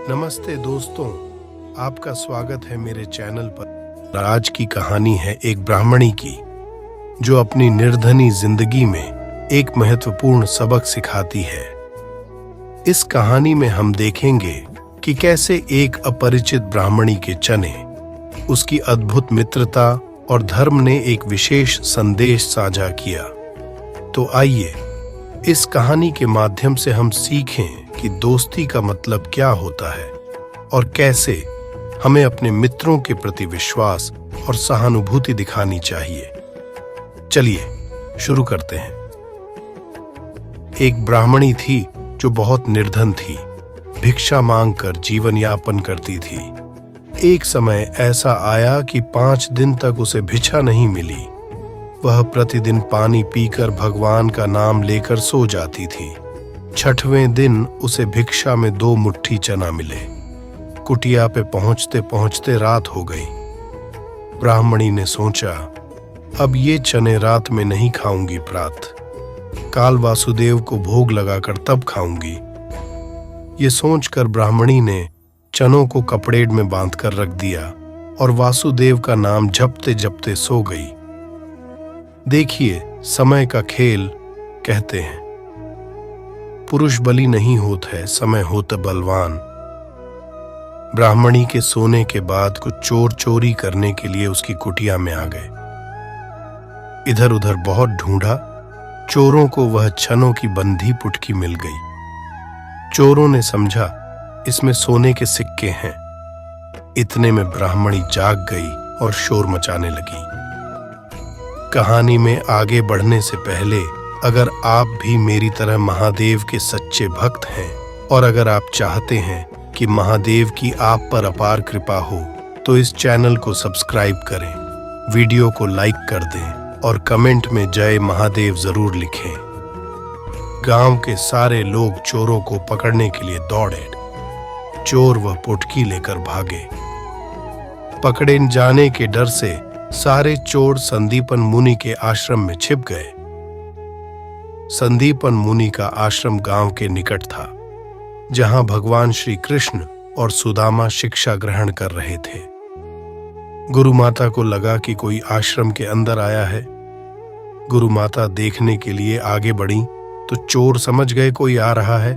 नमस्ते दोस्तों, आपका स्वागत है मेरे चैनल पर। आज की कहानी है एक ब्राह्मणी की जो अपनी निर्धनी जिंदगी में एक महत्वपूर्ण सबक सिखाती है। इस कहानी में हम देखेंगे कि कैसे एक अपरिचित ब्राह्मणी के चने, उसकी अद्भुत मित्रता और धर्म ने एक विशेष संदेश साझा किया। तो आइए इस कहानी के माध्यम से हम सीखें कि दोस्ती का मतलब क्या होता है और कैसे हमें अपने मित्रों के प्रति विश्वास और सहानुभूति दिखानी चाहिए। चलिए शुरू करते हैं। एक ब्राह्मणी थी जो बहुत निर्धन थी, भिक्षा मांगकर जीवन यापन करती थी। एक समय ऐसा आया कि 5 दिन तक उसे भिक्षा नहीं मिली। वह प्रतिदिन पानी पीकर भगवान का नाम लेकर सो जाती थी। 6वें दिन उसे भिक्षा में 2 मुट्ठी चना मिले। कुटिया पे पहुंचते पहुंचते रात हो गई। ब्राह्मणी ने सोचा, अब ये चने रात में नहीं खाऊंगी, प्रात काल वासुदेव को भोग लगाकर तब खाऊंगी। ये सोचकर ब्राह्मणी ने चनों को कपड़ेड में बांधकर रख दिया और वासुदेव का नाम जपते जपते सो गई। देखिए, समय का खेल कहते हैं, पुरुष बली नहीं होत है, समय होत बलवान। ब्राह्मणी के सोने के बाद कुछ चोर चोरी करने के लिए उसकी कुटिया में आ गए। इधर उधर बहुत ढूंढा, चोरों को वह छनों की बंधी पुटकी मिल गई। चोरों ने समझा इसमें सोने के सिक्के हैं। इतने में ब्राह्मणी जाग गई और शोर मचाने लगी। कहानी में आगे बढ़ने से पहले, अगर आप भी मेरी तरह महादेव के सच्चे भक्त हैं और अगर आप चाहते हैं कि महादेव की आप पर अपार कृपा हो, तो इस चैनल को सब्सक्राइब करें, वीडियो को लाइक कर दें और कमेंट में जय महादेव जरूर लिखें। गांव के सारे लोग चोरों को पकड़ने के लिए दौड़े। चोर वह पुटकी लेकर भागे। पकड़े जाने के डर से सारे चोर संदीपन मुनि के आश्रम में छिप गए। संदीपन मुनि का आश्रम गांव के निकट था, जहां भगवान श्री कृष्ण और सुदामा शिक्षा ग्रहण कर रहे थे। गुरु माता को लगा कि कोई आश्रम के अंदर आया है। गुरु माता देखने के लिए आगे बढ़ी तो चोर समझ गए कोई आ रहा है।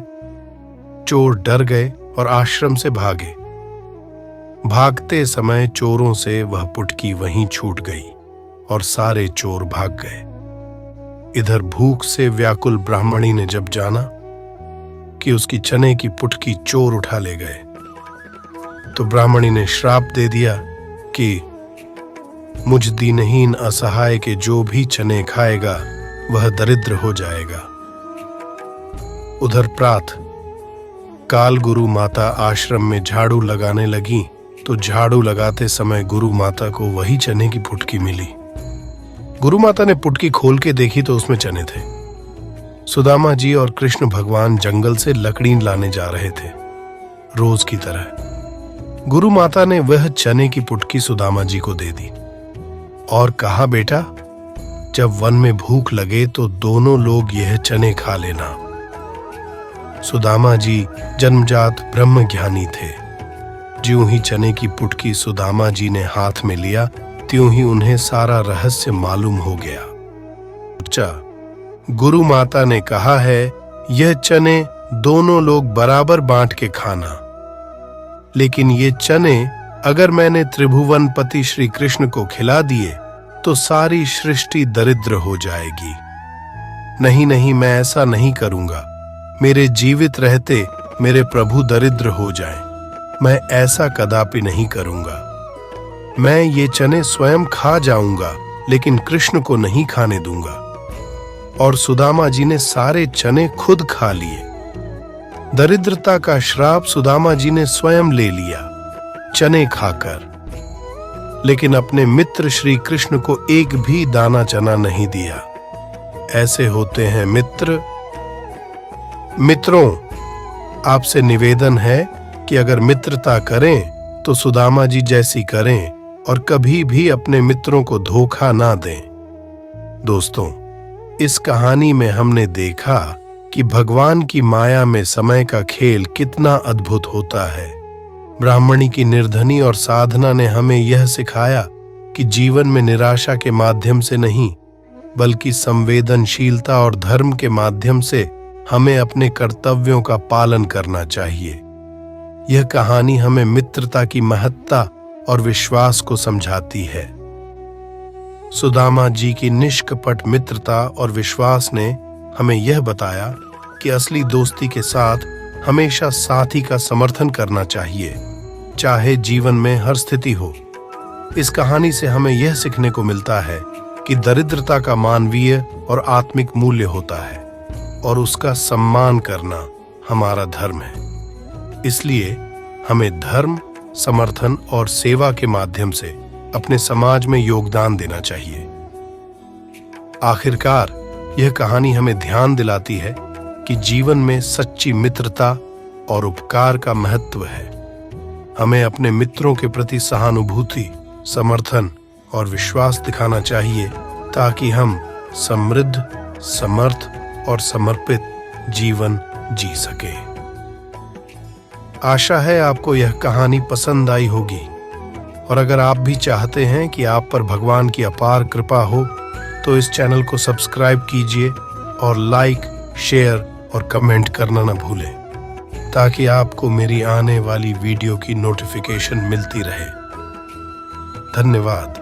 चोर डर गए और आश्रम से भागे। भागते समय चोरों से वह पुटकी वहीं छूट गई और सारे चोर भाग गए। इधर भूख से व्याकुल ब्राह्मणी ने जब जाना कि उसकी चने की पुटकी चोर उठा ले गए, तो ब्राह्मणी ने श्राप दे दिया कि मुझ दीनहीन असहाय के जो भी चने खाएगा वह दरिद्र हो जाएगा। उधर प्रात काल गुरु माता आश्रम में झाड़ू लगाने लगी, तो झाड़ू लगाते समय गुरु माता को वही चने की पुटकी मिली। गुरु माता ने पुटकी खोल के देखी तो उसमें चने थे। सुदामा जी और कृष्ण भगवान जंगल से लकड़ी लाने जा रहे थे, रोज की तरह। गुरु माता ने वह चने की पुटकी सुदामा जी को दे दी और कहा, बेटा, जब वन में भूख लगे तो दोनों लोग यह चने खा लेना। सुदामा जी जन्मजात ब्रह्म ज्ञानी थे। ज्यों ही चने की पुटकी सुदामा जी ने हाथ में लिया, त्यों ही उन्हें सारा रहस्य मालूम हो गया। गुरु माता ने कहा है, यह चने दोनों लोग बराबर बांट के खाना, लेकिन ये चने अगर मैंने त्रिभुवनपति श्री कृष्ण को खिला दिए तो सारी सृष्टि दरिद्र हो जाएगी। नहीं नहीं, मैं ऐसा नहीं करूंगा। मेरे जीवित रहते मेरे प्रभु दरिद्र हो जाएं। मैं ऐसा कदापि नहीं करूंगा। मैं ये चने स्वयं खा जाऊंगा, लेकिन कृष्ण को नहीं खाने दूंगा। और सुदामा जी ने सारे चने खुद खा लिए। दरिद्रता का श्राप सुदामा जी ने स्वयं ले लिया चने खाकर, लेकिन अपने मित्र श्री कृष्ण को एक भी दाना चना नहीं दिया। ऐसे होते हैं मित्र। मित्रों, आपसे निवेदन है कि अगर मित्रता करें तो सुदामा जी जैसी करें और कभी भी अपने मित्रों को धोखा ना दें। दोस्तों, इस कहानी में हमने देखा कि भगवान की माया में समय का खेल कितना अद्भुत होता है। ब्राह्मणी की निर्धनी और साधना ने हमें यह सिखाया कि जीवन में निराशा के माध्यम से नहीं, बल्कि संवेदनशीलता और धर्म के माध्यम से हमें अपने कर्तव्यों का पालन करना चाहिए। यह कहानी हमें मित्रता की महत्ता और विश्वास को समझाती है। सुदामा जी की निष्कपट मित्रता और विश्वास ने हमें यह बताया कि असली दोस्ती के साथ हमेशा साथी का समर्थन करना चाहिए, चाहे जीवन में हर स्थिति हो। इस कहानी से हमें यह सीखने को मिलता है कि दरिद्रता का मानवीय और आत्मिक मूल्य होता है और उसका सम्मान करना हमारा धर्म है। इसलिए हमें धर्म, समर्थन और सेवा के माध्यम से अपने समाज में योगदान देना चाहिए। आखिरकार यह कहानी हमें ध्यान दिलाती है कि जीवन में सच्ची मित्रता और उपकार का महत्व है। हमें अपने मित्रों के प्रति सहानुभूति, समर्थन और विश्वास दिखाना चाहिए ताकि हम समृद्ध, समर्थ और समर्पित जीवन जी सके। आशा है आपको यह कहानी पसंद आई होगी, और अगर आप भी चाहते हैं कि आप पर भगवान की अपार कृपा हो तो इस चैनल को सब्सक्राइब कीजिए और लाइक, शेयर और कमेंट करना न भूलें, ताकि आपको मेरी आने वाली वीडियो की नोटिफिकेशन मिलती रहे। धन्यवाद।